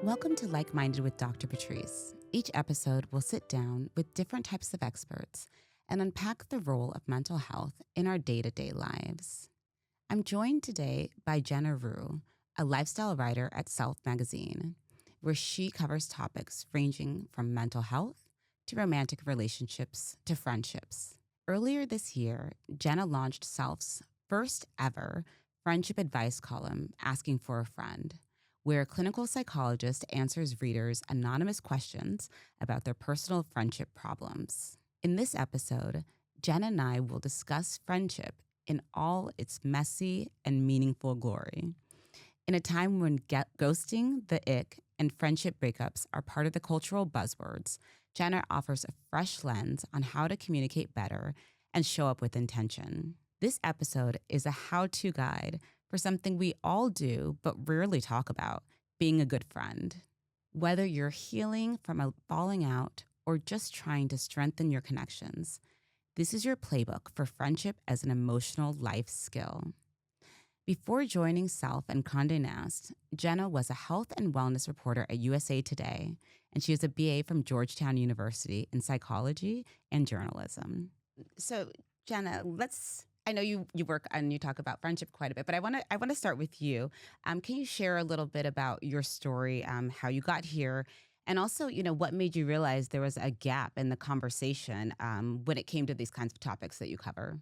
Welcome to Like Minded with Dr. Patrice. Each episode will sit down with different types of experts and unpack the role of mental health in our day-to-day lives. I'm joined today by Jenna Ryu, a lifestyle writer at Self magazine, where she covers topics ranging from mental health to romantic relationships to friendships. Earlier this year, Jenna launched Self's first ever friendship advice column, Asking for a Friend, where a clinical psychologist answers readers' anonymous questions about their personal friendship problems. In this episode, Jenna and I will discuss friendship in all its messy and meaningful glory. In a time when ghosting, the ick, and friendship breakups are part of the cultural buzzwords, Jenna offers a fresh lens on how to communicate better and show up with intention. This episode is a how-to guide for something we all do but rarely talk about, being a good friend. Whether you're healing from a falling out or just trying to strengthen your connections, this is your playbook for friendship as an emotional life skill. Before joining Self and Condé Nast, Jenna was a health and wellness reporter at USA Today, and she is a BA from Georgetown University in psychology and journalism. So, Jenna, I know you work and you talk about friendship quite a bit, but I want to start with you. Can you share a little bit about your story, how you got here, and also, what made you realize there was a gap in the conversation when it came to these kinds of topics that you cover?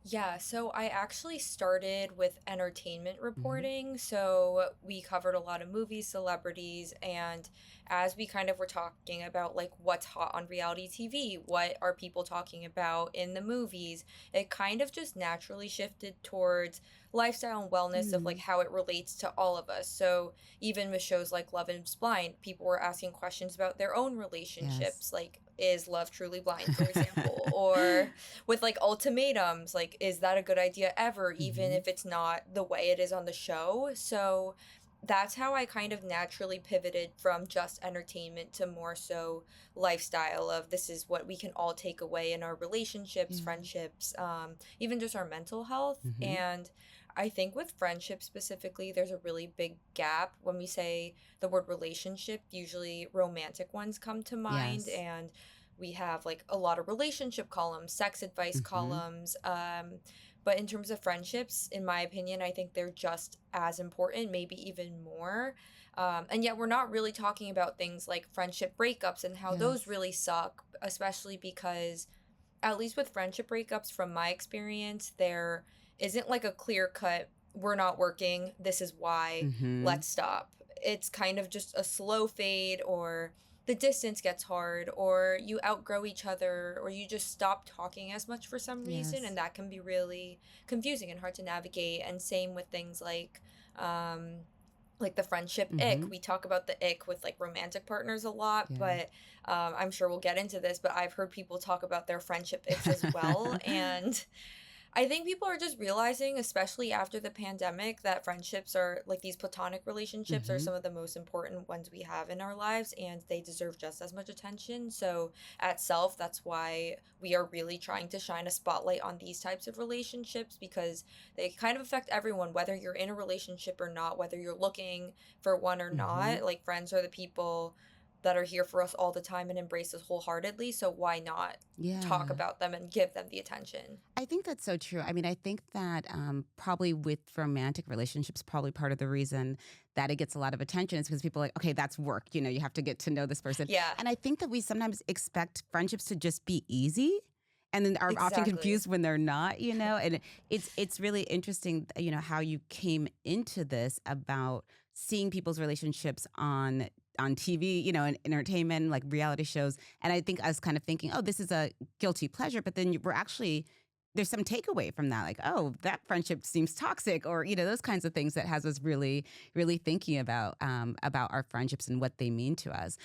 Yeah, so I actually started with entertainment Mm-hmm. reporting. So we covered a lot of movies, celebrities, and as we kind of were talking about like what's hot on reality TV, what are people talking about in the movies, it kind of just naturally shifted towards lifestyle and wellness of like Mm. how it relates to all of us. So even with shows like Love is Blind, people were asking questions about their own Yes. relationships, like is love truly blind, for example, or with like ultimatums, like is that a good idea ever, even Mm-hmm. if it's not the way it is on the show. So that's how I kind of naturally pivoted from just entertainment to more so lifestyle of this is what we can all take away in our relationships, Yeah. friendships, even just our mental health. Mm-hmm. And I think with friendship specifically, there's a really big gap. When we say the word relationship, usually romantic ones come to mind, Yes. and we have like a lot of relationship columns, sex advice Mm-hmm. columns. But in terms of friendships, in my opinion, I think they're just as important, maybe even more. And yet, we're not really talking about things like friendship breakups and how those Yes. really suck, especially because, at least with friendship breakups, from my experience, there isn't like a clear cut, we're not working, this is why, Mm-hmm. let's stop. It's kind of just a slow fade, or the distance gets hard, or you outgrow each other, or you just stop talking as much for some reason, Yes. and that can be really confusing and hard to navigate. And same with things um like the friendship ick. Mm-hmm. We talk about the ick with like romantic partners a lot, Yeah. but I'm sure we'll get into this, but I've heard people talk about their friendship icks as well. And I think people are just realizing, especially after the pandemic, that friendships are like these platonic relationships are Mm-hmm. some of the most important ones we have in our lives, and they deserve just as much attention. So, at Self, that's why we are really trying to shine a spotlight on these types of relationships because they kind of affect everyone, whether you're in a relationship or not, whether you're looking for one or Mm-hmm. not. Like, friends are the people that are here for us all the time and embrace us wholeheartedly. So, why not talk Yeah. about them and give them the attention? I think that's so true. I mean, I think that probably with romantic relationships, probably part of the reason that it gets a lot of attention is because people are like, okay, that's work. You have to get to know this person. Yeah, And I think that we sometimes expect friendships to just be easy and then are often exactly. confused when they're not. And it's really interesting, how you came into this about seeing people's relationships on TV, and entertainment, like reality shows. And I think us kind of thinking, oh, this is a guilty pleasure, but then we're actually there's some takeaway from that, like, oh, that friendship seems toxic, or those kinds of things that has us really, really thinking about our friendships and what they mean to us.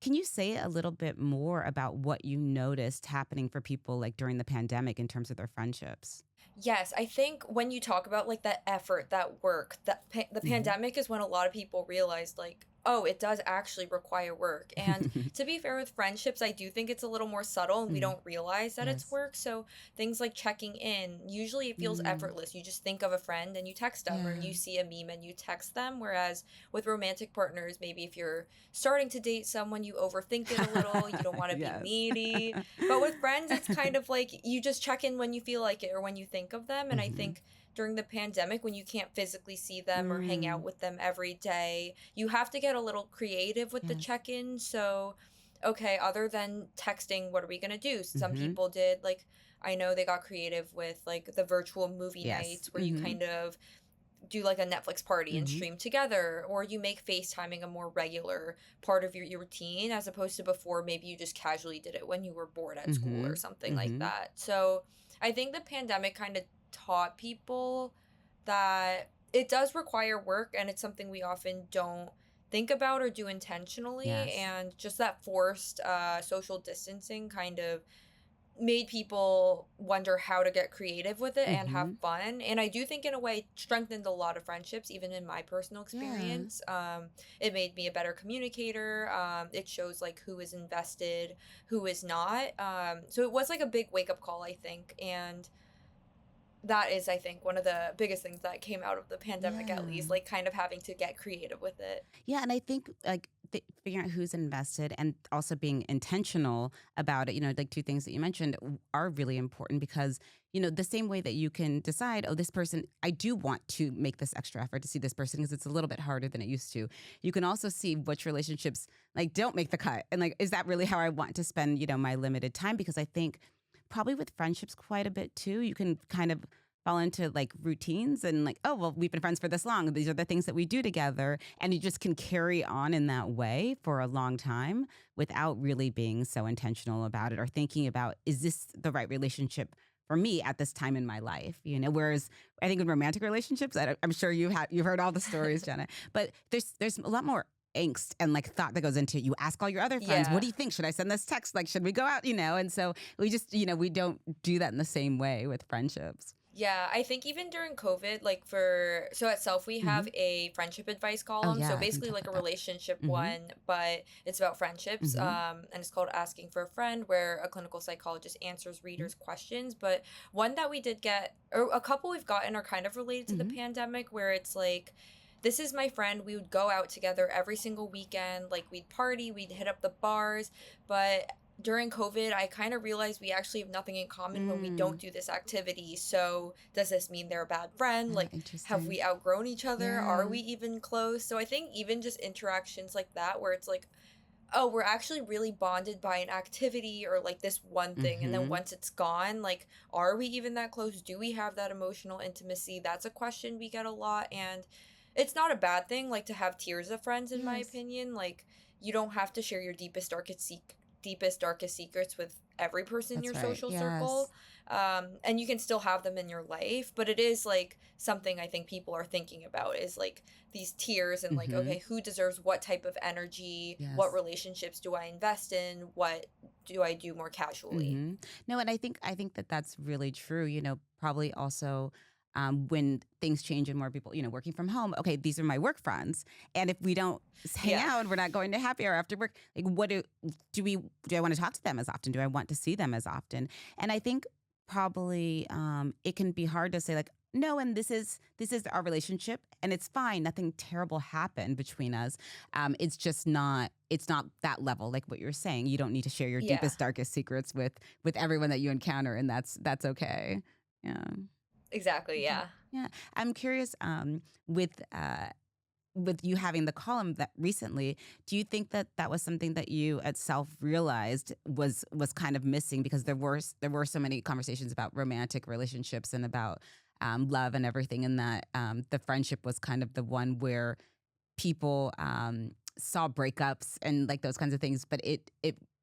Can you say a little bit more about what you noticed happening for people like during the pandemic in terms of their friendships? Yes, I think when you talk about like that effort, that work, the Mm-hmm. pandemic is when a lot of people realized like, oh, it does actually require work. And to be fair with friendships, I do think it's a little more subtle and we Mm, don't realize that it's yes. work. So things like checking in, usually it feels Mm, effortless. You just think of a friend and you text them, or yeah. you see a meme and you text them. Whereas with romantic partners, maybe if you're starting to date someone, you overthink it a little, you don't want to be Yes. needy, but with friends, it's kind of like you just check in when you feel like it or when you think of them. And I Mm-hmm. think during the pandemic, when you can't physically see them or hang out Mm, with them every day, you have to get a little creative with the yes. check in. So, okay, other than texting, what are we going to do? Some Mm-hmm. people did, like, I know they got creative with like the virtual movie Yes. nights where you Mm-hmm. kind of do like a Netflix party and Mm-hmm. stream together, or you make FaceTiming a more regular part of your routine as opposed to before maybe you just casually did it when you were bored at school Mm-hmm. or something like Mm-hmm. that. So I think the pandemic kind of taught people that it does require work and it's something we often don't think about or do intentionally, Yes. and just that forced social distancing kind of made people wonder how to get creative with it and have Mm-hmm. fun. And I do think in a way strengthened a lot of friendships, even in my personal Yeah. experience. It made me a better communicator. It shows like who is invested, who is not. So it was like a big wake up call, I think. And that is, I think, one of the biggest things that came out of the pandemic, at least, Yeah. like kind of having to get creative with it. Yeah, and I think like figuring out who's invested and also being intentional about it, like two things that you mentioned are really important because, the same way that you can decide, oh, this person, I do want to make this extra effort to see this person because it's a little bit harder than it used to. You can also see which relationships like don't make the cut. And like, is that really how I want to spend, my limited time? Because I think probably with friendships quite a bit too, you can kind of fall into like routines and like, oh, well, we've been friends for this long. These are the things that we do together. And you just can carry on in that way for a long time without really being so intentional about it or thinking about, is this the right relationship for me at this time in my life? Whereas I think in romantic relationships, I'm sure you've heard all the stories, Jenna, but there's a lot more angst and like thought that goes into it. You ask all your other friends, what Yeah. do you think? Should I send this text? Like, should we go out? And so we just, we don't do that in the same way with friendships. Yeah, I think even during COVID, like so at Self, we Hmm. have a friendship advice Oh column. yeah, So I didn't basically, talk like a about that. relationship Mm-hmm. one, but it's about friendships. Mm-hmm. And it's called Asking for a Friend, where a clinical psychologist answers readers' questions. But one that we did get, or a couple we've gotten, are kind of related to the Mm-hmm. pandemic, where it's like, this is my friend. We would go out together every single weekend. Like, we'd party, we'd hit up the bars, but during COVID, I kind of realized we actually have nothing in common when we don't Mm. do this activity. So, does this mean they're a bad friend? Like, have Interesting. we outgrown each other? Are Yeah. we even close? So, I think even just interactions like that, where it's like, oh, we're actually really bonded by an activity or like this one thing. And then Mm-hmm. once it's gone, like, are we even that close? Do we have that emotional intimacy? That's a question we get a lot. And it's not a bad thing, like, to have tiers of friends, in my Yes. opinion. Like, you don't have to share your deepest, darkest secrets with every person in That's your right. social Yes. circle. And you can still have them in your life, but it is like something I think people are thinking about is like these tiers and like, Mm-hmm. okay, who deserves what type of energy? What Yes. relationships do I invest in? What do I do more casually? Mm-hmm. No, and I think that that's really true. Probably also when things change and more people, working from home. Okay, these are my work friends, and if we don't hang Yeah. out, we're not going to happy hour after work. Like, what do I want to talk to them as often? Do I want to see them as often? And I think probably it can be hard to say like, no, and this is our relationship, and it's fine. Nothing terrible happened between us. It's not that level like what you're saying. You don't need to share your Yeah. deepest darkest secrets with everyone that you encounter, and that's okay. Yeah. Exactly. Mhm. Yeah. Yeah. I'm curious with you having the column that recently, do you think that that was something that you at Self realized was kind of missing because there were so many conversations about romantic relationships and about love and everything, and that the friendship was kind of the one where people saw breakups and like those kinds of things, but it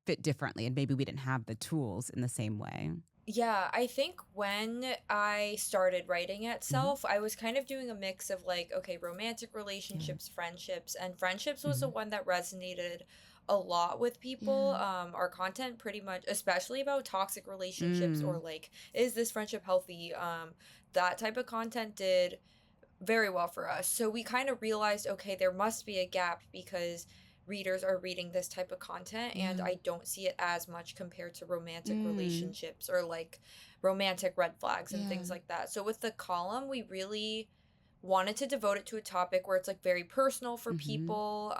fit differently, and maybe we didn't have the tools in the same way. Yeah, I think when I started writing at Hmm. Self, I was kind of doing a mix of like, okay, romantic Yeah. relationships, friendships, and friendships was the Hmm. one that resonated a lot with people. Yeah. Our content pretty much, especially about toxic relationships or Mm. like, is this friendship healthy? That type of content did very well for us. So we kind of realized, okay, there must be a gap because readers are reading this type of content and Yeah. I don't see it as much compared to romantic Mm. relationships or like romantic red flags and Yeah. things like that. So with the column, we really wanted to devote it to a topic where it's like very personal for Mm-hmm. people.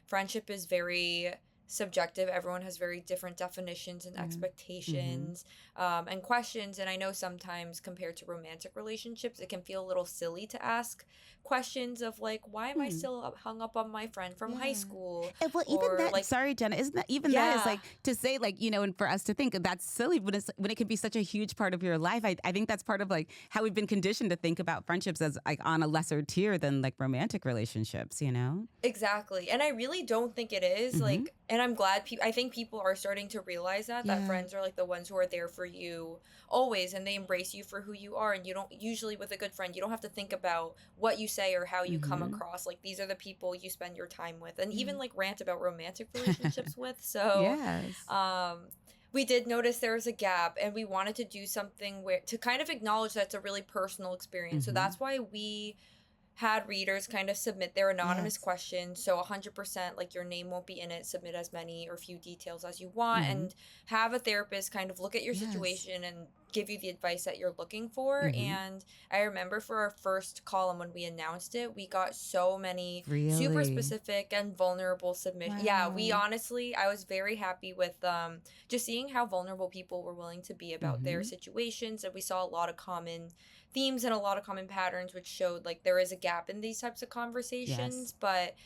Friendship is very subjective. Everyone has very different definitions and Yeah. Mm-hmm. expectations, and questions. And I know sometimes compared to romantic relationships, it can feel a little silly to ask questions of like, why am I Hmm. still hung up on my friend from high Yeah. school? And well, even Or that, like, sorry, Jenna, isn't that even that is yeah, like to say like, and for us to think that's silly when it can be such a huge part of your life. I think that's part of like how we've been conditioned to think about friendships as like on a lesser tier than like romantic relationships, you know? exactly. And I really don't think it is Mm-hmm. like, and I'm glad I think people are starting to realize that Yeah. friends are like the ones who are there for you always and they embrace you for who you are, and you don't usually with a good friend, you don't have to think about what you say or how you come Mm-hmm. across. Like these are the people you spend your time with and even Yeah. like rant about romantic relationships with. So, Yes. um we did notice there was a gap and we wanted to do something where to kind of acknowledge that's a really personal experience. So Mm-hmm. that's why we had readers kind of submit their anonymous Yes. questions. So 100%, like your name won't be in it. Submit as many or few details as you want Mm-hmm. and have a therapist kind of look at your Yes. situation and give you the advice that you're looking for. Mm-hmm. And I remember for our first column when we announced it, we got so many super Really? specific and vulnerable submissions. Yeah, we Wow. honestly, I was very happy with just seeing how vulnerable people were willing to be about their Mm-hmm. situations. And we saw a lot of common themes and a lot of common patterns, which showed like there is a gap in these types of Yes. conversations. But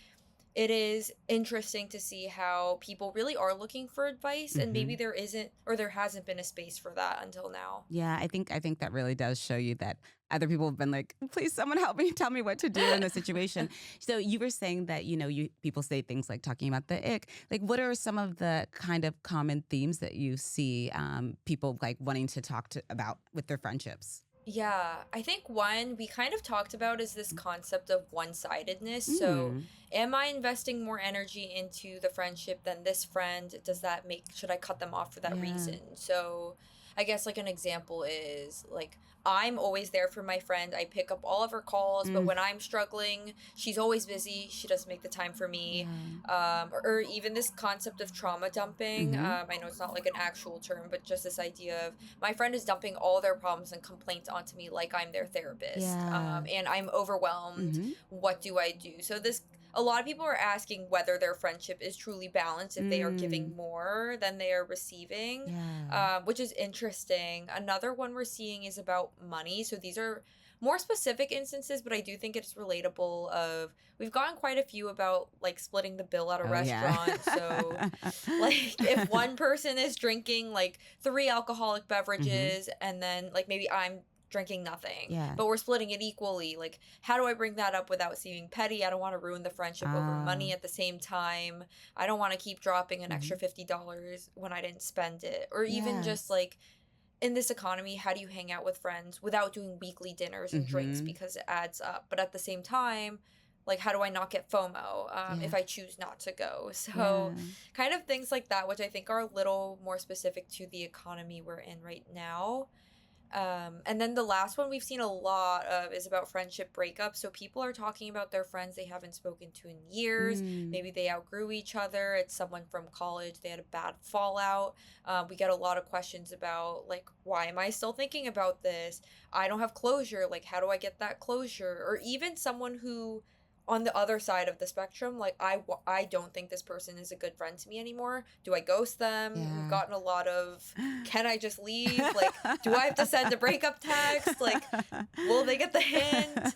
it is interesting to see how people really are looking for advice, and maybe Mm-hmm. there isn't or there hasn't been a space for that until now. Yeah, I think that really does show you that other people have been like, please, someone help me, tell me what to do in the situation. So you were saying that you people say things like talking about the ick. Like, what are some of the kind of common themes that you see people like wanting to talk to about with their friendships? Yeah, I think one we kind of talked about is this concept of one sidedness. So, Mm. am I investing more energy into the friendship than this friend? Does that make, should I cut them off for that Yeah. reason? So, I guess like an example is like, I'm always there for my friend. I pick up all of her calls, but Mm. when I'm struggling, she's always busy. She doesn't make the time for me. Yeah. Or even this concept of trauma dumping. Mm-hmm. I know it's not like an actual term, but just this idea of my friend is dumping all their problems and complaints onto me like I'm their therapist, Yeah. and I'm overwhelmed. Mm-hmm. What do I do? So this, a lot of people are asking whether their friendship is truly balanced if they are Mm. giving more than they are receiving, Yeah. which is interesting. Another one we're seeing is about money. So these are more specific instances, but I do think it's relatable. Of we've gotten quite a few about like splitting the bill at a Oh yeah. restaurant. So like if one person is drinking like three alcoholic Mm-hmm. beverages and then like maybe I'm drinking nothing, Yeah. but we're splitting it equally, like how do I bring that up without seeming petty? I don't want to ruin the friendship over Ah. money. At the same time, I don't want to keep dropping an Mm-hmm. extra $50 when I didn't spend it. Or even just Yes. like in this economy, how do you hang out with friends without doing weekly dinners and drinks Mm-hmm. because it adds up? But at the same time, like how do I not get FOMO if Yeah. I choose not to go? Yeah. So kind of things like that, which I think are a little more specific to the economy we're in right now. And then the last one we've seen a lot of is about friendship breakups. So people are talking about their friends they haven't spoken to in years. Mm. Maybe they outgrew each other. It's someone from college. They had a bad fallout. We get a lot of questions about, like, why am I still thinking about this? I don't have closure. Like, how do I get that closure? Or even someone who, on the other side of the spectrum, like, I don't think this person is a good friend to me anymore. Do I ghost them? We've Yeah. gotten a lot of, can I just leave? Like, do I have to send a breakup text? Like, will they get the hint?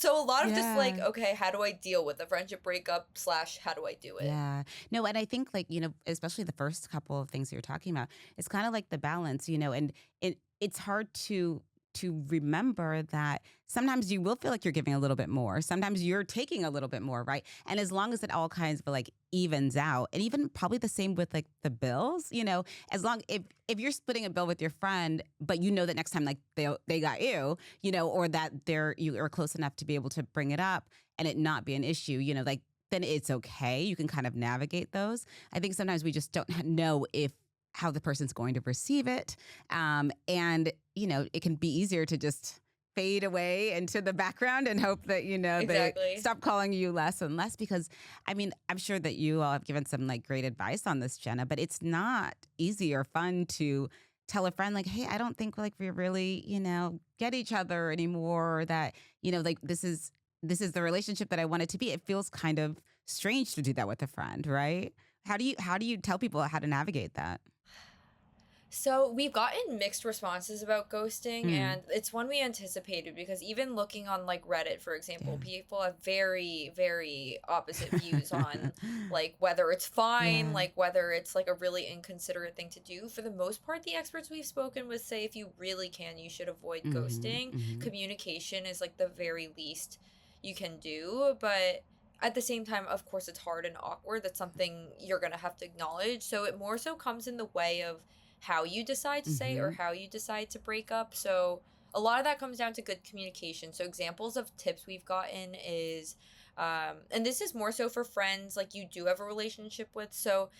So a lot of just like, Yeah. okay, how do I deal with a friendship breakup slash how do I do it? Yeah. No, and I think like, especially the first couple of things you're talking about, it's kind of like the balance, and it's hard to remember that sometimes you will feel like you're giving a little bit more. Sometimes you're taking a little bit more, right? And as long as it all kinds of like evens out, and even probably the same with like the bills, as long if you're splitting a bill with your friend, but you know that next time like they got you, or that you are close enough to be able to bring it up and it not be an issue, like then it's okay. You can kind of navigate those. I think sometimes we just don't know if how the person's going to receive it. And, it can be easier to just fade away into the background and hope that, they Exactly. stop calling you less and less because, I mean, I'm sure that you all have given some like great advice on this, Jenna, but it's not easy or fun to tell a friend like, hey, I don't think like we really, get each other anymore or that, like this is the relationship that I want it to be. It feels kind of strange to do that with a friend, right? How do you tell people how to navigate that? So we've gotten mixed responses about ghosting, Mm. and it's one we anticipated because even looking on like Reddit, for example, Yeah. people have very, very opposite views on like whether it's fine, Yeah. like whether it's like a really inconsiderate thing to do. For the most part, the experts we've spoken with say if you really can, you should avoid Hmm. ghosting. Hmm. Communication is like the very least you can do, but at the same time, of course, it's hard and awkward. That's something you're gonna have to acknowledge. So it more so comes in the way of how you decide to say or Hmm. how you decide to break up. So a lot of that comes down to good communication. So examples of tips we've gotten is, and this is more so for friends like you do have a relationship with. So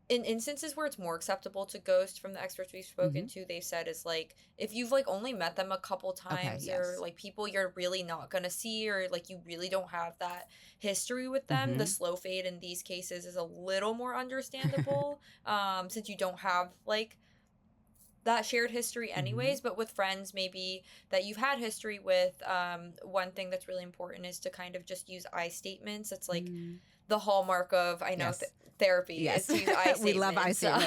in instances where it's more acceptable to ghost from the experts we've spoken Hmm. to, they've said is like if you've like only met them a couple Okay. times or Yes. like people you're really not gonna see or like you really don't have that history with them, the Hmm. slow fade in these cases is a little more understandable, since you don't have like that shared history Hmm. anyways. But with friends maybe that you've had history with, one thing that's really important is to kind of just use I statements. It's like Mm. the hallmark of I know Yes. therapy is Yes. to use I We love I statements.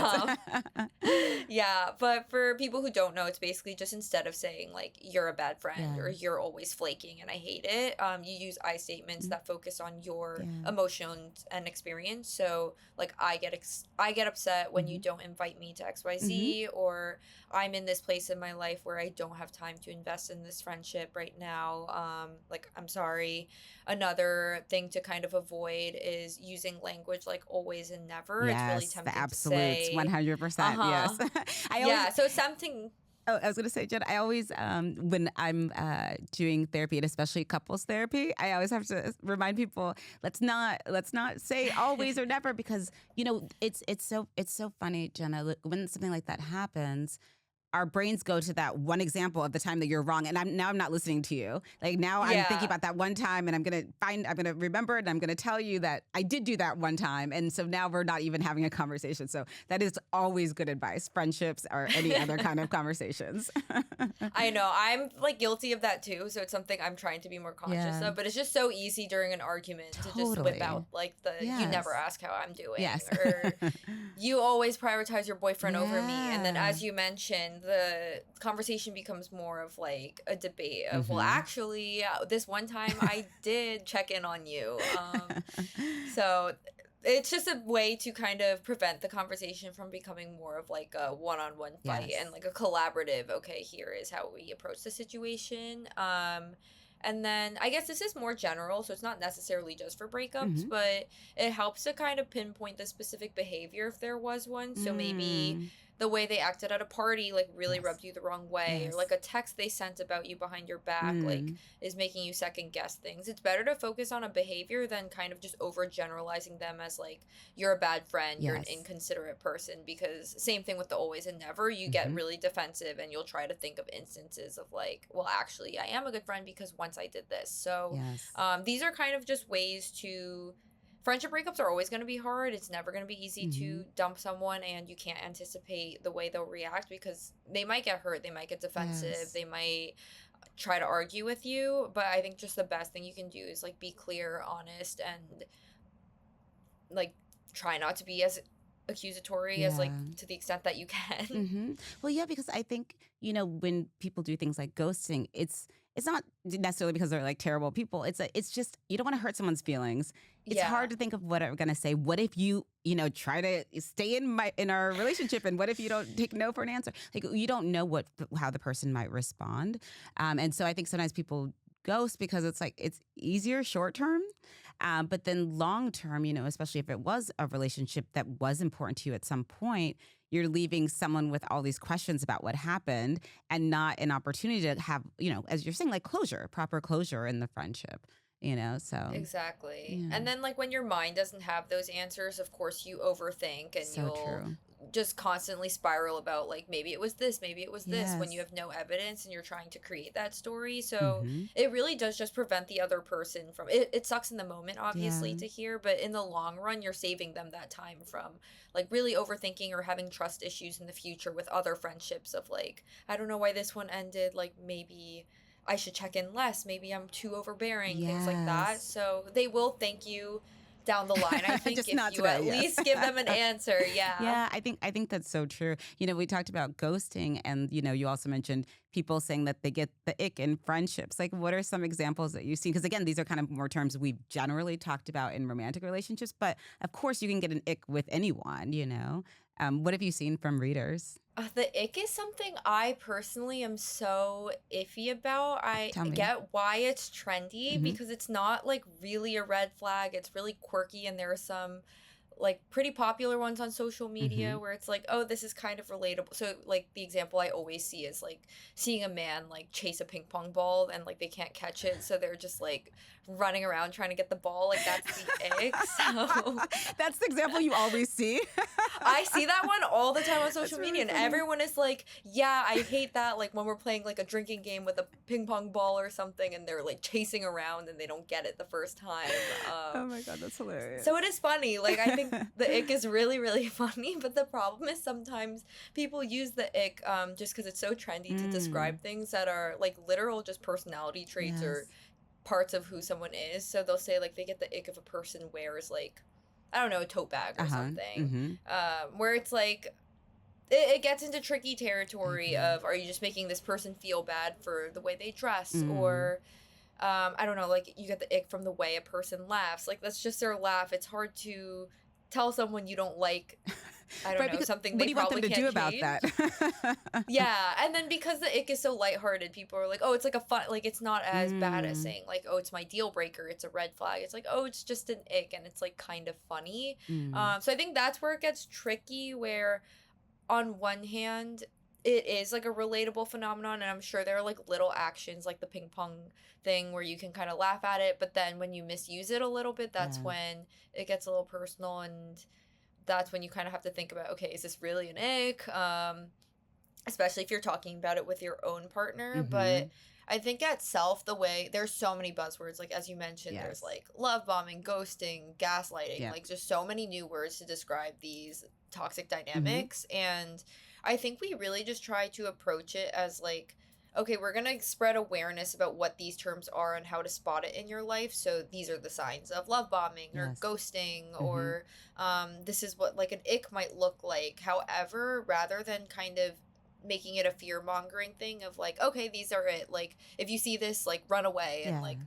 statements. Yeah, but for people who don't know, it's basically just instead of saying like you're a bad friend Yeah. or you're always flaking and I hate it, you use I statements Mm. that focus on your Yeah. emotions and experience. So like I get upset when you Hmm. don't invite me to Hmm. XYZ, or I'm in this place in my life where I don't have time to invest in this friendship right now. Like I'm sorry. Another thing to kind of avoid is using language like always and never. It's really Yes, the tempting to absolutes, say, 100%. uh-huh. Yes. I always, Yeah, so something. oh, I was going to say, Jen, I always, when I'm doing therapy and especially couples therapy, I always have to remind people, let's not say always or never because, it's so funny, Jenna, when something like that happens, our brains go to that one example of the time that you're wrong. And I'm not listening to you. Like now I'm thinking Yeah. about that one time and I'm going to remember it and I'm going to tell you that I did do that one time. And so now we're not even having a conversation. So that is always good advice, friendships or any other kind of conversations. I know. I'm like guilty of that too, so it's something I'm trying to be more conscious Yeah, of, but it's just so easy during an argument to just whip totally. out like the you never Yes. ask how I'm doing, Yes. or you always prioritize your boyfriend over me. And then Yeah. as you mentioned, the conversation becomes more of like a debate of, well, Hmm. actually, this one time I did check in on you. So it's just a way to kind of prevent the conversation from becoming more of like a one-on-one fight and Yes. like a collaborative, okay, here is how we approach the situation. And then I guess this is more general, so it's not necessarily just for breakups, Hmm. but it helps to kind of pinpoint the specific behavior if there was one. So maybe Mm. the way they acted at a party like really Yes. rubbed you the wrong way, or like Yes. a text they sent about you behind your back like Mm. is making you second guess things. It's better to focus on a behavior than kind of just overgeneralizing them as like you're a bad friend, you're an Yes. inconsiderate person, because same thing with the always and never, you get Hmm. really defensive and you'll try to think of instances of like, well, actually, I am a good friend because once I did this. So Yes. these are kind of just ways to. Friendship breakups are always going to be hard. It's never going to be easy Hmm. to dump someone, and you can't anticipate the way they'll react because they might get hurt, they might get defensive, Yes. they might try to argue with you. But I think just the best thing you can do is like be clear, honest, and like try not to be as accusatory as like Yeah. to the extent that you can. Hmm. Well, yeah, because I think when people do things like ghosting, it's not necessarily because they're like terrible people. It's just you don't want to hurt someone's feelings. It's Yeah. hard to think of what I'm gonna say. What if you try to stay in our relationship, and what if you don't take no for an answer? Like you don't know how the person might respond, and so I think sometimes people ghost because it's like it's easier short term. But then long term, especially if it was a relationship that was important to you at some point, you're leaving someone with all these questions about what happened and not an opportunity to have, as you're saying, like closure, proper closure in the friendship. So Exactly. yeah, And then, like, when your mind doesn't have those answers, of course, you overthink and so you'll true. just constantly spiral about, like, maybe it was this, maybe it was this, when you Yes. have no evidence and you're trying to create that story. So Mm-hmm. it really does just prevent the other person from it. It sucks in the moment, Yeah. obviously, to hear, but in the long run, you're saving them that time from, like, really overthinking or having trust issues in the future with other friendships of, like, I don't know why this one ended. Like, maybe I should check in less. Maybe I'm too overbearing, things like that. Yes. So they will thank you down the line, I think, Just if not you today, at yes. least give them an answer. Yeah. Yeah, I think that's so true. We talked about ghosting and you also mentioned people saying that they get the ick in friendships. Like what are some examples that you've seen? Because again, these are kind of more terms we've generally talked about in romantic relationships, but of course you can get an ick with anyone. What have you seen from readers? The ick is something I personally am so iffy about. I Tell me. get why it's trendy Hmm. because it's not like really a red flag. It's really quirky, and there are some like pretty popular ones on social media Hmm. where it's like, oh, this is kind of relatable. So like the example I always see is like seeing a man like chase a ping pong ball and like they can't catch it, so they're just like running around trying to get the ball. Like that's the ick. So That's the example you always see. I see that one all the time on That's social really media, and funny. everyone is like, yeah, I hate that. Like when we're playing like a drinking game with a ping pong ball or something, and they're like chasing around and they don't get it the first time. Oh my God, that's hilarious. So it is funny. Like I think the ick is really, really funny, but the problem is sometimes people use the ick just because it's so trendy to Mm, describe things that are like literal just personality traits or yes. parts of who someone is. So they'll say like they get the ick if a person wears like I don't know, a tote bag or Uh-huh. something. Mm-hmm. Where it's like it gets into tricky I territory agree. of are you just making this person feel bad for the way they dress Mm. or I don't know, like you get the ick from the way a person laughs. Like that's just their laugh. It's hard to tell someone you don't like, I don't Right, know, because something what they do you want them probably to can't do about that? change. Yeah, and then because the ick is so lighthearted, people are like, "Oh, it's like a fun like it's not as bad as Mm, saying like, oh, it's my deal breaker, it's a red flag." It's like, "Oh, it's just an ick," and it's like kind of funny. mm, So I think that's where it gets tricky where on one hand, it is like a relatable phenomenon, and I'm sure there are like little actions like the ping pong thing where you can kind of laugh at it, but then when you misuse it a little bit, that's yeah. when it gets a little personal, and that's when you kind of have to think about, okay, is this really an ick? Especially if you're talking about it with your own partner. Mm-hmm. But I think at self, the way there's so many buzzwords, like as you mentioned, there's Yes. like love bombing, ghosting, gaslighting, Yeah. like just so many new words to describe these toxic Mm-hmm. dynamics. And I think we really just try to approach it as like, okay, we're going to spread awareness about what these terms are and how to spot it in your life. So these are the signs of love bombing or Yes. ghosting, Mm-hmm. or this is what like an ick might look like. However, rather than kind of making it a fear mongering thing of like, okay, these are it. Like, if you see this, like, run away and Yeah. like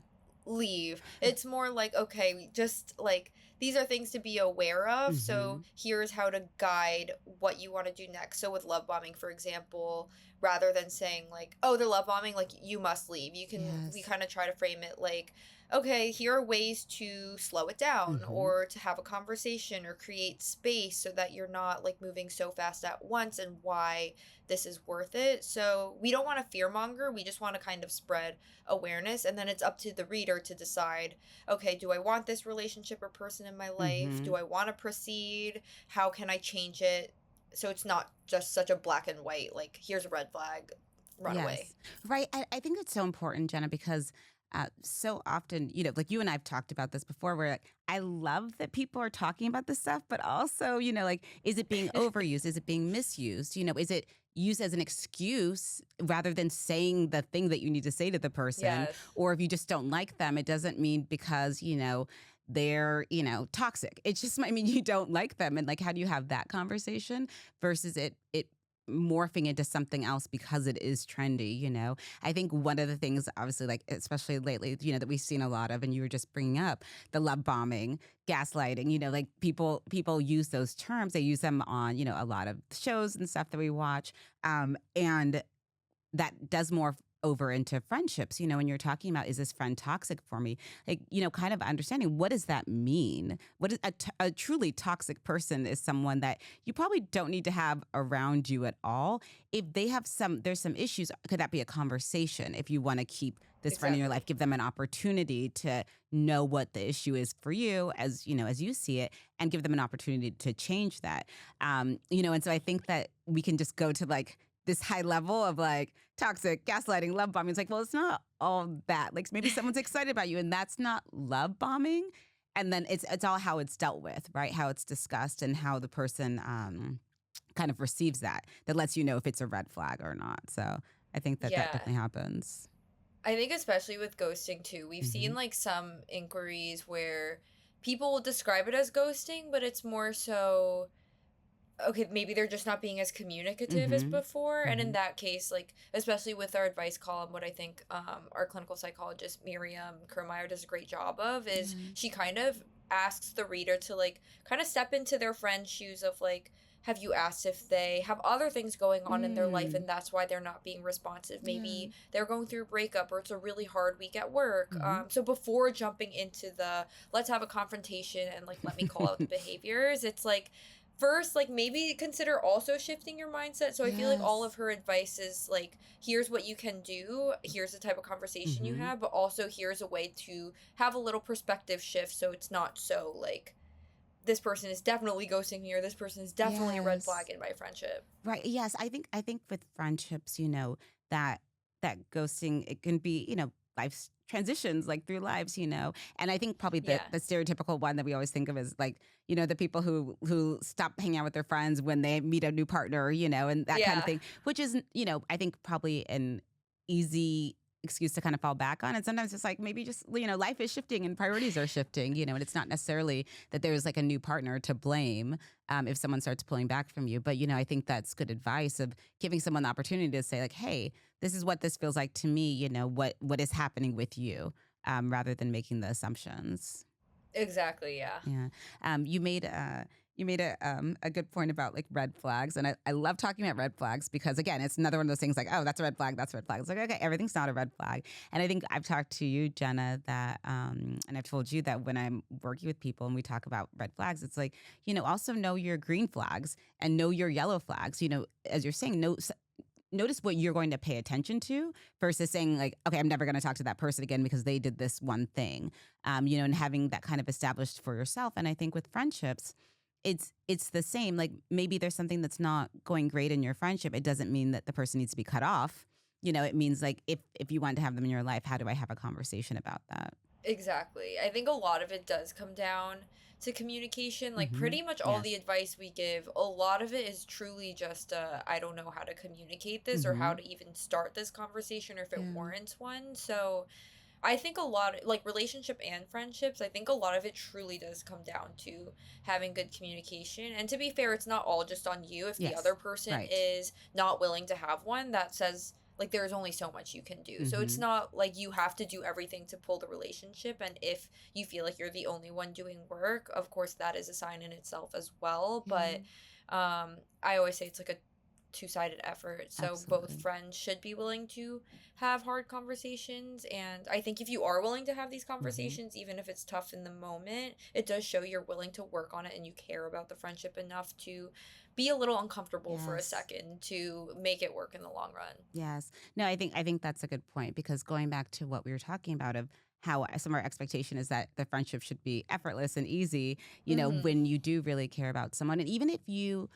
leave. It's more like, okay, just like these are things to be aware of. Mm-hmm. So here's how to guide what you want to do next. So with love bombing, for example, rather than saying like, oh, they're love bombing, like you must leave, we Yes. kind of try to frame it like, okay, here are ways to slow it down Mm-hmm. or to have a conversation or create space so that you're not like moving so fast at once, and why this is worth it. So we don't want to fearmonger. We just want to kind of spread awareness. And then it's up to the reader to decide, okay, do I want this relationship or person in my life? Mm-hmm. Do I want to proceed? How can I change it? So it's not just such a black and white, like, here's a red flag, run away. Yes. Right. I think it's so important, Jenna, because so often, like you and I've talked about this before, where like, I love that people are talking about this stuff, but also, like, is it being overused? Is it being misused? Is it used as an excuse rather than saying the thing that you need to say to the person? Yes. Or if you just don't like them, it doesn't mean because, they're, toxic. It just might mean you don't like them. And like, how do you have that conversation versus it morphing into something else because it is trendy? I think one of the things, obviously, like, especially lately, that we've seen a lot of, and you were just bringing up the love bombing, gaslighting, like people use those terms. They use them on, a lot of shows and stuff that we watch. And that does morph over into friendships, when you're talking about, is this friend toxic for me? Like, kind of understanding, what does that mean? What is a truly toxic person? Is someone that you probably don't need to have around you at all. If they have there's some issues, could that be a conversation? If you want to keep this friend in your life, Exactly. give them an opportunity to know what the issue is for you, as as you see it, and give them an opportunity to change that. And so I think that we can just go to like this high level of like toxic, gaslighting, love bombing. It's like, well, it's not all that. Like maybe someone's excited about you, and that's not love bombing. And then it's all how it's dealt with, right? How it's discussed and how the person kind of receives that. That lets you know if it's a red flag or not. So I think that that Yeah. definitely happens. I think especially with ghosting too, we've Hmm. seen like some inquiries where people will describe it as ghosting, but it's more so okay, maybe they're just not being as communicative as Hmm. before. And in Hmm. that case, like especially with our advice column, what I think our clinical psychologist Miriam Kermeyer does a great job of is Yeah. she kind of asks the reader to like kind of step into their friend's shoes of like, have you asked if they have other things going on in their life Mm. and that's why they're not being responsive? Yeah. Maybe they're going through a breakup or it's a really hard week at work. Hmm. So before jumping into the let's have a confrontation and like let me call out the behaviors, it's like first like maybe consider also shifting your mindset. So I feel like all of Yes. her advice is like here's what you can do, here's the type of conversation you Hmm. have, but also here's a way to have a little perspective shift so it's not so like this person is definitely ghosting me or this person is definitely a red flag Yes. in my friendship. Right. Yes. I think with friendships, that that ghosting, it can be, life's transitions like through lives, And I think probably the Yeah. the stereotypical one that we always think of is like, the people who stop hanging out with their friends when they meet a new partner, and that kind of Yeah. thing, which is, I think probably an easy excuse to kind of fall back on. And sometimes it's like maybe just, life is shifting and priorities are shifting, and it's not necessarily that there's like a new partner to blame if someone starts pulling back from you. But I think that's good advice of giving someone the opportunity to say like, "Hey, this is what this feels like to me. What is happening with you," rather than making the assumptions. Exactly, yeah. Yeah. You made a good point about like red flags, and I love talking about red flags because again, it's another one of those things like, oh, that's a red flag, that's a red flag. It's like, okay, everything's not a red flag. And I think I've talked to you, Jenna, that and I've told you that when I'm working with people and we talk about red flags, it's like, also know your green flags and know your yellow flags. As you're saying, notice what you're going to pay attention to versus saying like, okay, I'm never going to talk to that person again because they did this one thing. And having that kind of established for yourself. And I think with friendships, it's the same. Like maybe there's something that's not going great in your friendship. It doesn't mean that the person needs to be cut off. It means like if you want to have them in your life, how do I have a conversation about that? Exactly. I think a lot of it does come down to communication. Like, Mm-hmm. pretty much all the Yes. advice we give, a lot of it is truly just, I don't know how to communicate this or how Mm-hmm. to even start this conversation or if it Yeah. warrants one. So, I think a lot, like relationship and friendships, I think a lot of it truly does come down to having good communication. And to be fair, it's not all just on you. If the other Yes. person Right. is not willing to have one, that says like there's only so much you can do. So it's Mm-hmm. not like you have to do everything to pull the relationship. And if you feel like you're the only one doing work, of course that is a sign in itself as well. Yeah. But I always say it's like a two-sided effort. So both Absolutely. friends should be willing to have hard conversations, and I think if you are willing to have these Mm-hmm. conversations even if it's tough in the moment, it does show you're willing to work on it and you care about the friendship enough to be a little uncomfortable for a Yes. second to make it work in the long run. Yes. No, I think that's a good point because going back to what we were talking about of how some of our expectation is that the friendship should be effortless and easy, Mhm. when you do really care about someone. And even if you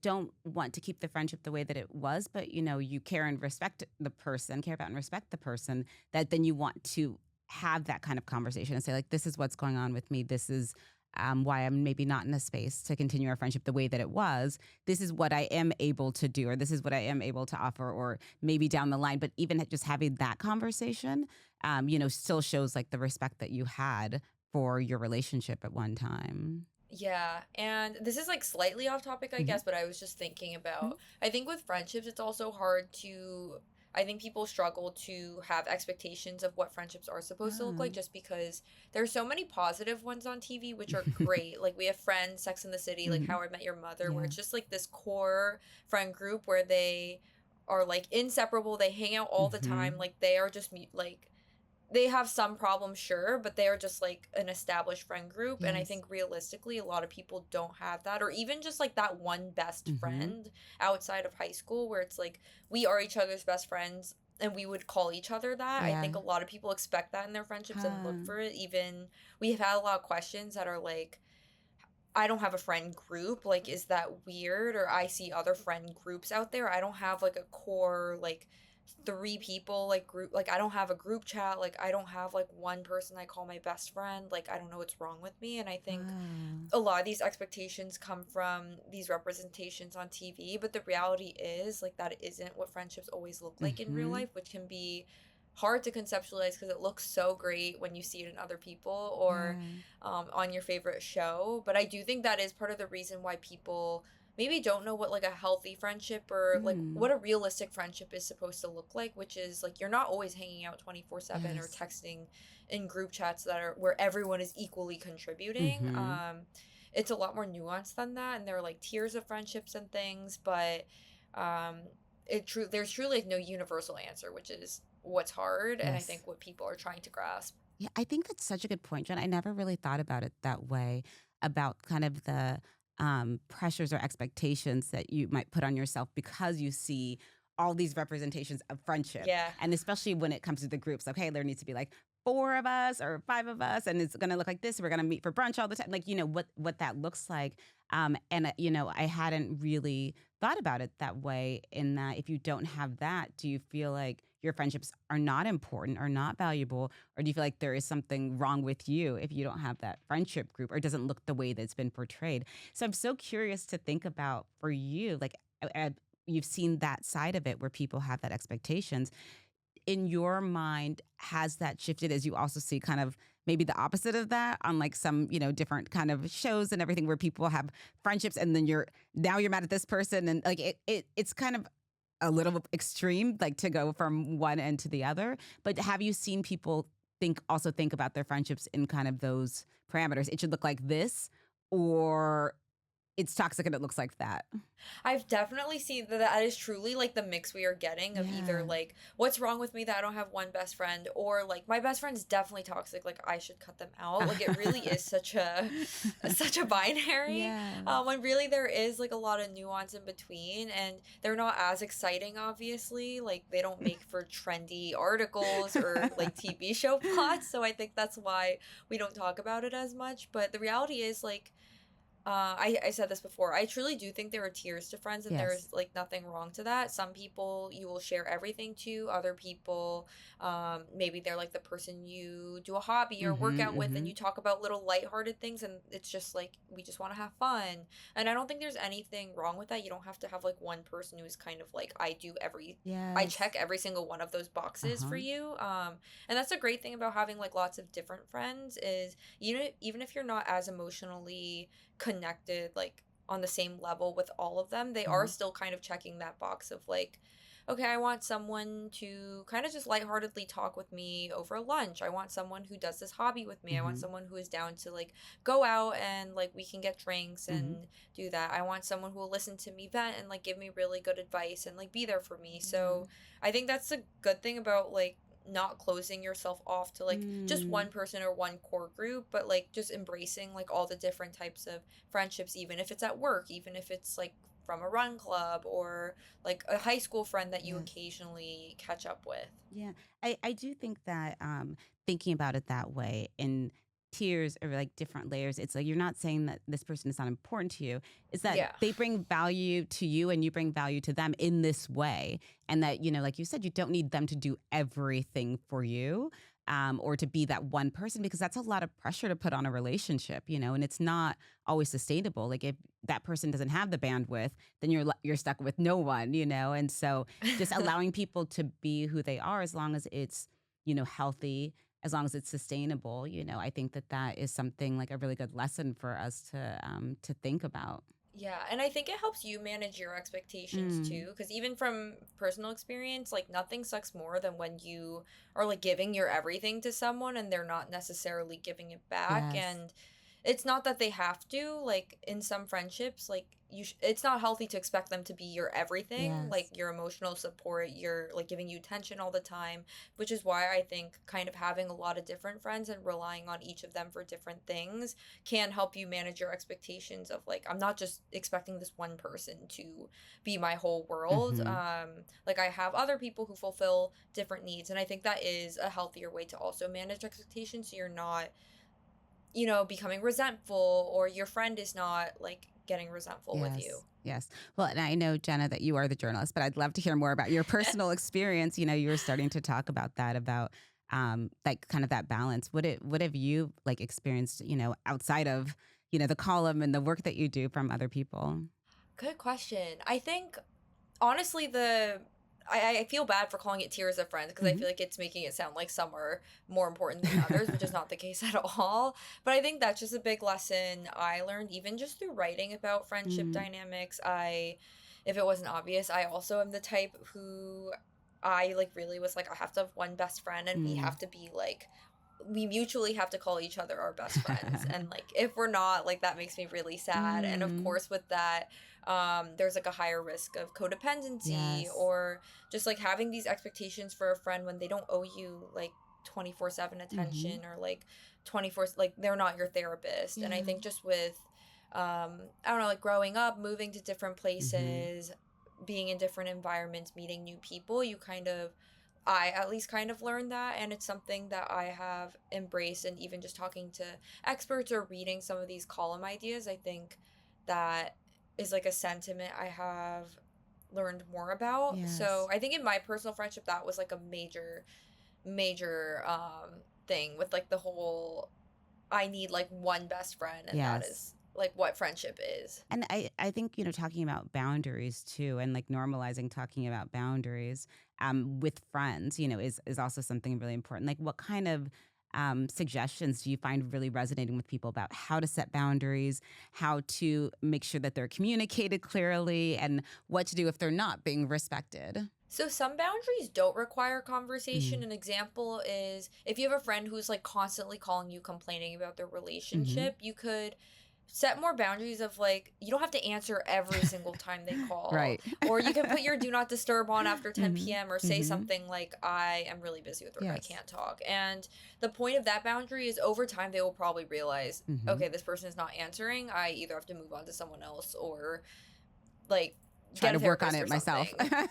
don't want to keep the friendship the way that it was, but you care and respect the person, care about and respect the person, that then you want to have that kind of conversation and say, like, this is what's going on with me. This is why I'm maybe not in a space to continue our friendship the way that it was. This is what I am able to do, or this is what I am able to offer, or maybe down the line. But even just having that conversation, still shows like the respect that you had for your relationship at one time. Yeah, and this is like slightly off topic, I Hmm. guess, but I was just thinking about I think with friendships, it's also hard to. I think people struggle to have expectations of what friendships are supposed to look like Hmm. just because there's so many positive ones on TV, which are great. Like, we have Friends, Sex in the City, like Hmm. How I Met Your Mother, where Yeah. it's just like this core friend group where they are like inseparable. They hang out all the time. Mm-hmm. Like they are just like they have some problems, sure, but they are just like an established friend group. And I Yes. think realistically, a lot of people don't have that, or even just like that one best Mm-hmm. friend outside of high school where it's like we are each other's best friends and we would call each other that. I Yeah. think a lot of people expect that in their friendships and look Huh. for it. Even we have had a lot of questions that are like, I don't have a friend group. Like, is that weird? Or I see other friend groups out there. I don't have like a core, like, three people, like, group. Like, I don't have a group chat. Like, I don't have like one person I call my best friend. Like, I don't know what's wrong with me. And I think Oh. a lot of these expectations come from these representations on TV. But the reality is, like, that isn't what friendships always look like in real Mm-hmm. life, which can be hard to conceptualize because it looks so great when you see it in other people or Yeah. on your favorite show. But I do think that is part of the reason why people maybe don't know what like a healthy friendship or like Mm. what a realistic friendship is supposed to look like, which is like you're not always hanging out 24/7 or Yes. texting in group chats that are where everyone is equally contributing. Mm-hmm. It's a lot more nuanced than that, and there are like tiers of friendships and things, but um there's truly like no universal answer, which is what's hard and I Yes. think what people are trying to grasp. Yeah, I think that's such a good point, Jen. I never really thought about it that way, about kind of the pressures or expectations that you might put on yourself because you see all these representations of friendship. Yeah. And especially when it comes to the groups, okay, there needs to be like four of us or five of us, and it's going to look like this. We're going to meet for brunch all the time. Like, what that looks like. And I hadn't really thought about it that way, in that if you don't have that, do you feel like your friendships are not important or not valuable? Or do you feel like there is something wrong with you if you don't have that friendship group, or it doesn't look the way that it's been portrayed? So I'm so curious to think about for you, like, you've seen that side of it where people have that expectations. In your mind, has that shifted as you also see kind of maybe the opposite of that on like some, different kind of shows and everything, where people have friendships and then you're mad at this person, and like it's kind of a little extreme, like to go from one end to the other. But have you seen people think about their friendships in kind of those parameters? It should look like this, or it's toxic and it looks like that. I've definitely seen that that is truly like the mix we are getting of either Yeah. like what's wrong with me that I don't have one best friend or like my best friend's definitely toxic, like I should cut them out. Like it really is such a such a binary. Yeah. When really there is like a lot of nuance in between and they're not as exciting obviously. Like they don't make for trendy articles or like TV show plots, so I think that's why we don't talk about it as much. But the reality is like I said this before. I truly do think there are tiers to friends, and Yes. there's like nothing wrong to that. Some people you will share everything to. Other people, maybe they're like the person you do a hobby or work Mm-hmm. out with, and Mm-hmm. you talk about little lighthearted things, and it's just like we just want to have fun. And I don't think there's anything wrong with that. You don't have to have like one person who's kind of like I Yes. check every single one of those boxes for Uh-huh. you. And that's a great thing about having like lots of different friends is even if you're not as emotionally connected like on the same level with all of them, they are Uh-huh. still kind of checking that box of like, okay, I want someone to kind of just lightheartedly talk with me over lunch. I want someone who does this hobby with me. I want Mm-hmm. someone who is down to like go out and like we can get drinks Mm-hmm. and do that. I want someone who will listen to me vent and like give me really good advice and like be there for me. Yeah. So I think that's a good thing about like not closing yourself off to like just Mm. one person or one core group, but like just embracing like all the different types of friendships, even if it's at work, even if it's like from a run club or like a high school friend that you Yes. occasionally catch up with. Yeah, I do think that thinking about it that way in tiers or like different layers, it's like you're not saying that this person is not important to you. It's that Yeah. they bring value to you and you bring value to them in this way. And that, like you said, you don't need them to do everything for you, or to be that one person, because that's a lot of pressure to put on a relationship, and it's not always sustainable. Like if that person doesn't have the bandwidth, then you're stuck with no one, And so just allowing people to be who they are, as long as it's, healthy, as long as it's sustainable, I think that that is something like a really good lesson for us to think about. Yeah, and I think it helps you manage your expectations Mm. too, because even from personal experience, like nothing sucks more than when you are like giving your everything to someone and they're not necessarily giving it back. Yes. And it's not that they have to, like in some friendships, like it's not healthy to expect them to be your everything, like Yes. your emotional support, your like giving you attention all the time, which is why I think kind of having a lot of different friends and relying on each of them for different things can help you manage your expectations of like, I'm not just expecting this one person to be my whole world. Mm-hmm. Like I have other people who fulfill different needs, and I think that is a healthier way to also manage expectations, so you're not, becoming resentful, or your friend is not like getting resentful with you. Yes. Yes. Well, and I know, Jenna, that you are the journalist, but I'd love to hear more about your personal experience. You were starting to talk about that, about like kind of that balance. What have you like experienced, outside of, the column and the work that you do from other people? Good question. I think honestly, I feel bad for calling it tiers of friends, because I Hmm. feel like it's making it sound like some are more important than others, which is not the case at all. But I think that's just a big lesson I learned, even just through writing about friendship Mm, dynamics. If it wasn't obvious, I also am the type who I like really was like, I have to have one best friend, and we mm. have to be like, we mutually have to call each other our best friends. And like, if we're not, like, that makes me really sad. And of Mm, course, with that, there's like a higher risk of codependency, yes. or just like having these expectations for a friend when they don't owe you like 24/7 Hmm. attention, or like 24, like they're not your therapist. And I Yeah. think just with, I don't know, like growing up, moving to different Hmm. places, being in different environments, meeting new people, you kind of, I at least kind of learned that, and it's something that I have embraced. And even just talking to experts or reading some of these column ideas, I think that is like a sentiment I have learned more about. So Yes. I think in my personal friendship, that was like a major, major thing with like the whole, I need like one best friend, and that Yes. is like what friendship is. And I think, talking about boundaries too, and like normalizing talking about boundaries with friends, is also something really important. Like, what kind of suggestions do you find really resonating with people about how to set boundaries, how to make sure that they're communicated clearly, and what to do if they're not being respected? So some boundaries don't require conversation. Mm-hmm. An example is if you have a friend who's like constantly calling you complaining about their Mm-hmm. relationship, you could set more boundaries of like, you don't have to answer every single time they call, Right. or you can put your do not disturb on after Mm-hmm. 10 p.m., or say Mm-hmm. something like, I am really busy with work, I Yes. can't talk. And the point of that boundary is, over time they will probably realize, Mm-hmm. okay, this person is not answering, I either have to move on to someone else, or like Try get a to work on therapist it or myself. something.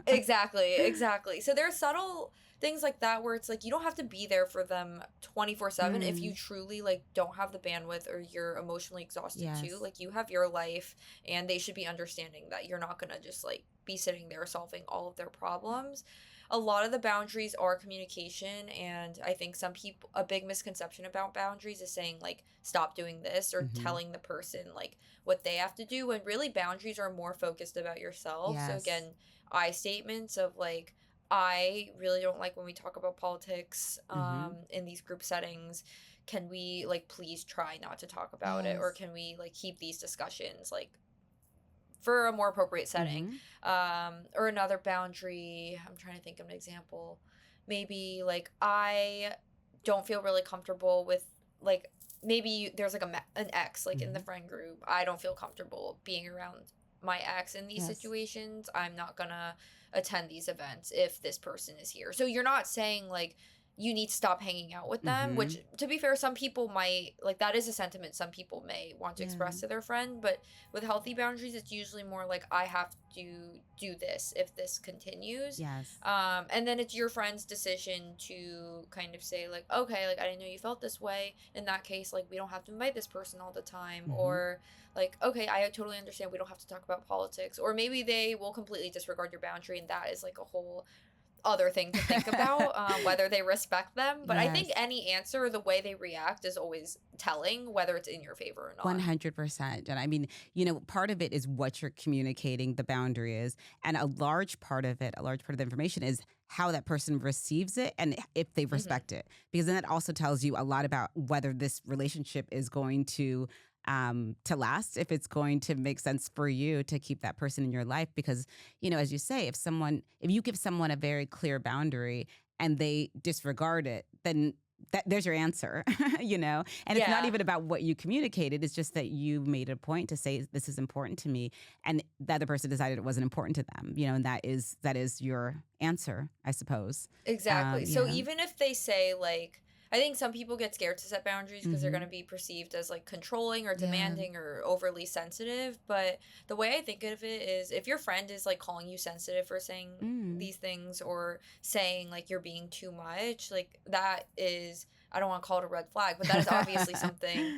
Exactly, exactly. So there are subtle things like that where it's like, you don't have to be there for them 24/7 if you Mm, truly like don't have the bandwidth, or you're emotionally exhausted too. yes. Like, you have your life, and they should be understanding that you're not going to just like be sitting there solving all of their problems. A lot of the boundaries are communication, and I think some people, a big misconception about boundaries is saying like, stop doing this, or Mm-hmm. telling the person like what they have to do, when really boundaries are more focused about yourself. So Yes. again, I statements of like, I really don't like when we talk about politics Mm-hmm. in these group settings. Can we like please try not to talk about it, or Yes. can we like keep these discussions like for a more appropriate setting? Mm-hmm. Or another boundary, I'm trying to think of an example. Maybe like, I don't feel really comfortable with like, maybe there's like an ex like in the Mm-hmm. friend group. I don't feel comfortable being around my ex in these Yes. situations. I'm not gonna attend these events if this person is here. So you're not saying like, you need to stop hanging out with them, Mm-hmm. which, to be fair, some people might like, that is a sentiment some people may want to Yeah. express to their friend. But with healthy boundaries, it's usually more like, I have to do this if this continues. Yes. And then it's your friend's decision to kind of say like, okay, like, I didn't know you felt this way. In that case, like, we don't have to invite this person all the time. Mm-hmm. Or like, okay, I totally understand, we don't have to talk about politics. Or maybe they will completely disregard your boundary, and that is like a whole other thing to think about, whether they respect them. But I think Yes. any answer, the way they react is always telling whether it's in your favor or not. 100%. And I mean, part of it is what you're communicating, the boundary is. And a large part of it, a large part of the information is how that person receives it and if they Hmm. respect it. Because then that also tells you a lot about whether this relationship is going to last, if it's going to make sense for you to keep that person in your life. Because, as you say, if you give someone a very clear boundary and they disregard it, then there's your answer, and it's not Yeah, even about what you communicated. It's just that you made a point to say, this is important to me. And the other person decided it wasn't important to them, and that is your answer, I suppose. exactly. You So know? even if they say like, I think some people get scared to set boundaries because they're going Mm-hmm. to be perceived as like controlling or Yeah. demanding or overly sensitive. But the way I think of it is if your friend is like calling you sensitive for saying Mm. these things or saying like you're being too much, like that is, I don't want to call it a red flag, but that is obviously something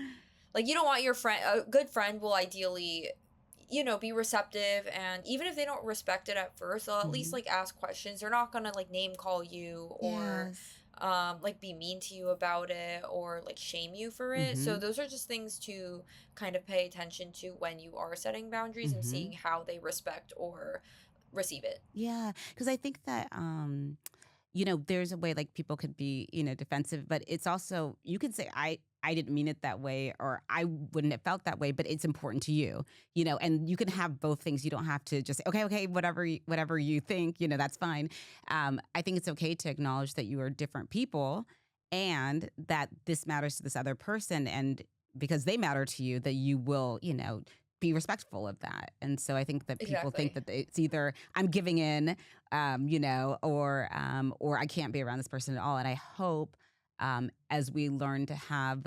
like you don't want your friend, a good friend will ideally, be receptive, and even if they don't respect it at first, they'll at least Mhm. like ask questions. They're not gonna like name call you or Yes. like be mean to you about it or like shame you for it. So Mhm. those are just things to kind of pay attention to when you are setting boundaries and Mhm. seeing how they respect or receive it. Yeah, because I think that there's a way like people could be, defensive, but it's also you could say I didn't mean it that way or I wouldn't have felt that way, but it's important to you, and you can have both things. You don't have to just say, okay, whatever you think, that's fine. I think it's okay to acknowledge that you are different people and that this matters to this other person, and because they matter to you, that you will, be respectful of that. And so I think that people think Exactly. that it's either I'm giving in, or I can't be around this person at all. And I hope, as we learn to have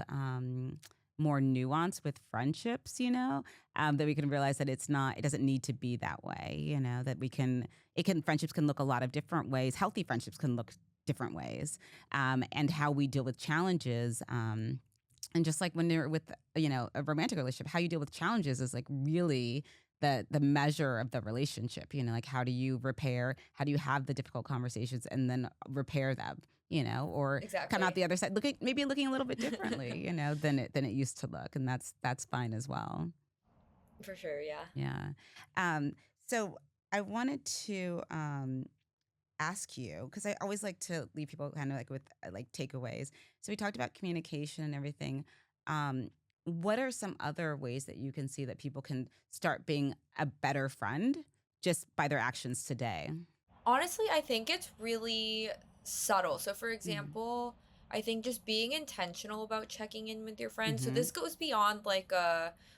more nuance with friendships, that we can realize that it doesn't need to be that way. That friendships can look a lot of different ways. Healthy friendships can look different ways, and how we deal with challenges. And just like when you're with, a romantic relationship, how you deal with challenges is like really the measure of the relationship. Like how do you have the difficult conversations and then repair them, or come out Exactly. the other side looking a little bit differently, than it used to look. And that's fine as well. For sure, yeah. Yeah. So I wanted to ask you, because I always like to leave people kind of like with like takeaways. So we talked about communication and everything. Um, what are some other ways that you can see that people can start being a better friend just by their actions today? Honestly, I think it's really subtle. So, for Mm. example, I think just being intentional about checking in with your friends. So, Mm-hmm. this goes beyond like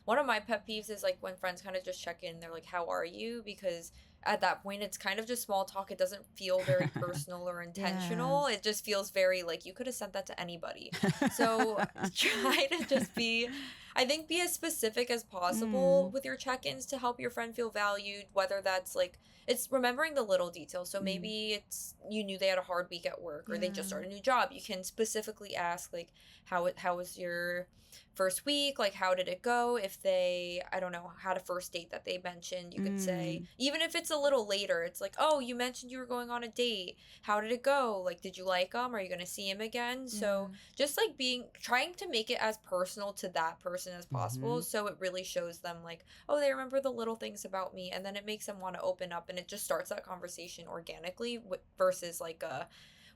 one of my pet peeves is like when friends kind of just check in, they're like, "How are you?" Because at that point, it's kind of just small talk. It doesn't feel very personal or intentional. Yes. It just feels very like you could have sent that to anybody. So, try to just be, I think, be as specific as possible Mm. with your check ins to help your friend feel valued, whether that's like, it's remembering the little details. So Mm. maybe it's you knew they had a hard week at work or they just Yeah. started a new job. You can specifically ask like how was your first week? Like how did it go? If they, I don't know, had a first date that they mentioned, you could say, Mm. even if it's a little later, it's like, "Oh, you mentioned you were going on a date. How did it go? Like did you like him? Are you going to see him again?" Yeah. So just like being trying to make it as personal to that person as Mm-hmm. possible so it really shows them like, oh, they remember the little things about me, and then it makes them want to open up, and it just starts that conversation organically versus like a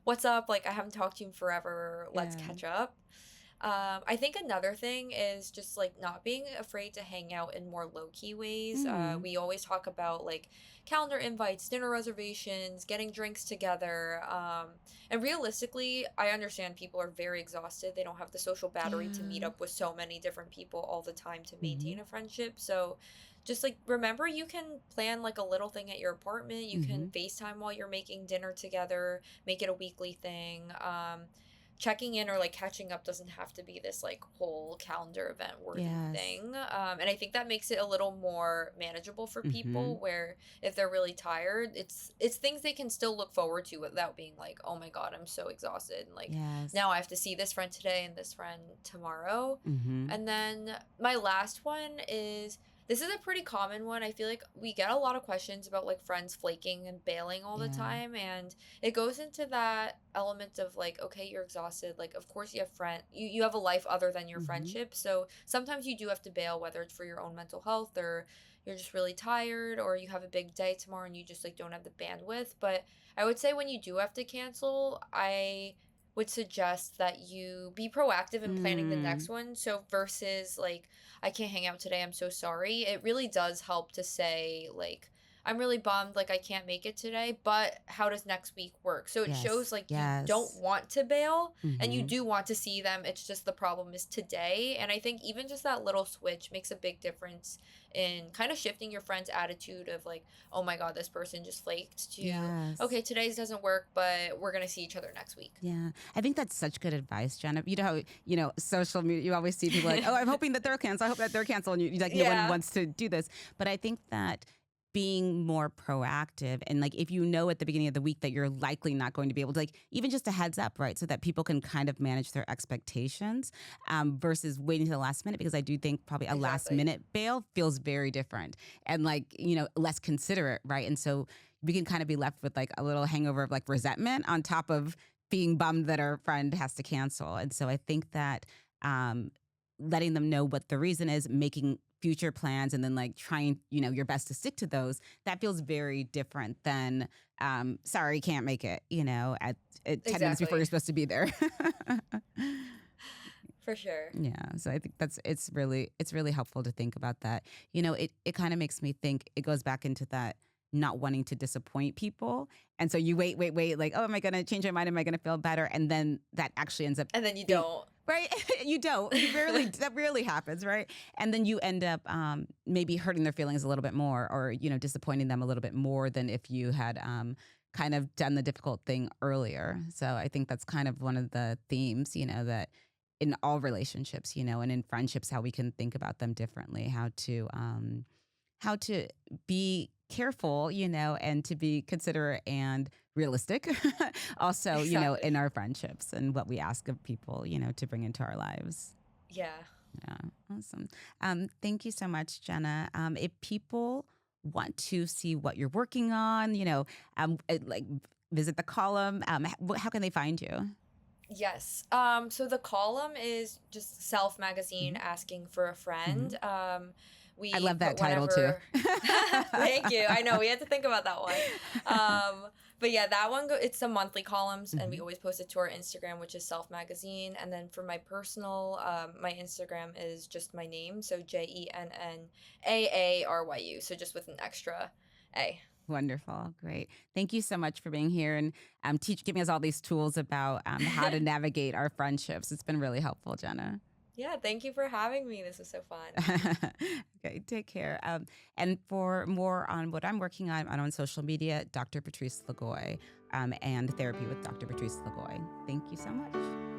what's up, like I haven't talked to you in forever, let's Yeah. catch up. I think another thing is just like not being afraid to hang out in more low key ways. Mm. We always talk about like calendar invites, dinner reservations, getting drinks together. And realistically, I understand people are very exhausted. They don't have the social battery to meet Yeah. up with so many different people all the time to Mm-hmm. maintain a friendship. So just like remember, you can plan like a little thing at your apartment. You can Mm-hmm. FaceTime while you're making dinner together, make it a weekly thing. Checking in or like catching up doesn't have to be this like whole calendar event worthy Yes. thing. And I think that makes it a little more manageable for Mm-hmm. people where if they're really tired, it's things they can still look forward to without being like, oh my God, I'm so exhausted. And like Yes. now I have to see this friend today and this friend tomorrow. Mm-hmm. And then my last one is, this is a pretty common one. I feel like we get a lot of questions about like friends flaking and bailing all the Yeah. time, and it goes into that element of like, okay, you're exhausted, like of course you have you have a life other than your Mm-hmm. friendship, so sometimes you do have to bail, whether it's for your own mental health or you're just really tired or you have a big day tomorrow and you just like don't have the bandwidth. But I would say when you do have to cancel, I would suggest that you be proactive in planning the next Mm. one. So versus like, I can't hang out today, I'm so sorry, it really does help to say like, I'm really bummed, like I can't make it today, but how does next week work? So it shows Yes. like you don't Yes. want to bail and you Mm-hmm. do want to see them. It's just the problem is today. And I think even just that little switch makes a big difference in kind of shifting your friend's attitude of like, oh my God, this person just flaked to, Yes. okay, today's doesn't work, but we're going to see each other next week. Yeah, I think that's such good advice, Jenna. You know how, social media, you always see people like, oh, I'm hoping that they're canceled. I hope that they're canceled. And you like, no one Yeah, wants to do this. But I think that being more proactive and like if you know at the beginning of the week that you're likely not going to be able to, like, even just a heads up, right? So that people can kind of manage their expectations, versus waiting to the last minute, because I do think probably a last exactly. minute bail feels very different and like, less considerate, right? And so we can kind of be left with like a little hangover of like resentment on top of being bummed that our friend has to cancel. And so I think that, um, letting them know what the reason is, making future plans, and then like trying, your best to stick to those, that feels very different than, sorry, can't make it, at 10 minutes before you're Exactly. supposed to be there. For sure. Yeah, so I think it's really helpful to think about that. It kind of makes me think, it goes back into that not wanting to disappoint people. And so you wait, like, oh, am I going to change my mind? Am I going to feel better? And then that actually ends up And then you being don't. right. You don't. That rarely happens, right? And then you end up, maybe hurting their feelings a little bit more, or disappointing them a little bit more than if you had, kind of done the difficult thing earlier. So I think that's kind of one of the themes, that in all relationships, and in friendships, how we can think about them differently, how to be careful, and to be considerate and realistic. Also, Exactly. in our friendships and what we ask of people, to bring into our lives. Yeah. Yeah, awesome. Thank you so much, Jenna. If people want to see what you're working on, like visit the column, how can they find you? Yes. So the column is just Self Magazine Hmm. asking for a friend. Hmm. I We love that put title too. whenever. Thank you. I know we had to think about that one. But yeah, that one it's a monthly columns, and we Hmm. always post it to our Instagram, which is Self Magazine. And then for my personal, my Instagram is just my name, so JENNAARYU. So just with an extra A. Wonderful. Great. Thank you so much for being here and, giving us all these tools about, how to navigate our friendships. It's been really helpful, Jenna. Yeah, thank you for having me. This was so fun. Okay, take care. And for more on what I'm working on, I'm on social media, Dr. Patrice Lagoy, and therapy with Dr. Patrice Lagoy. Thank you so much.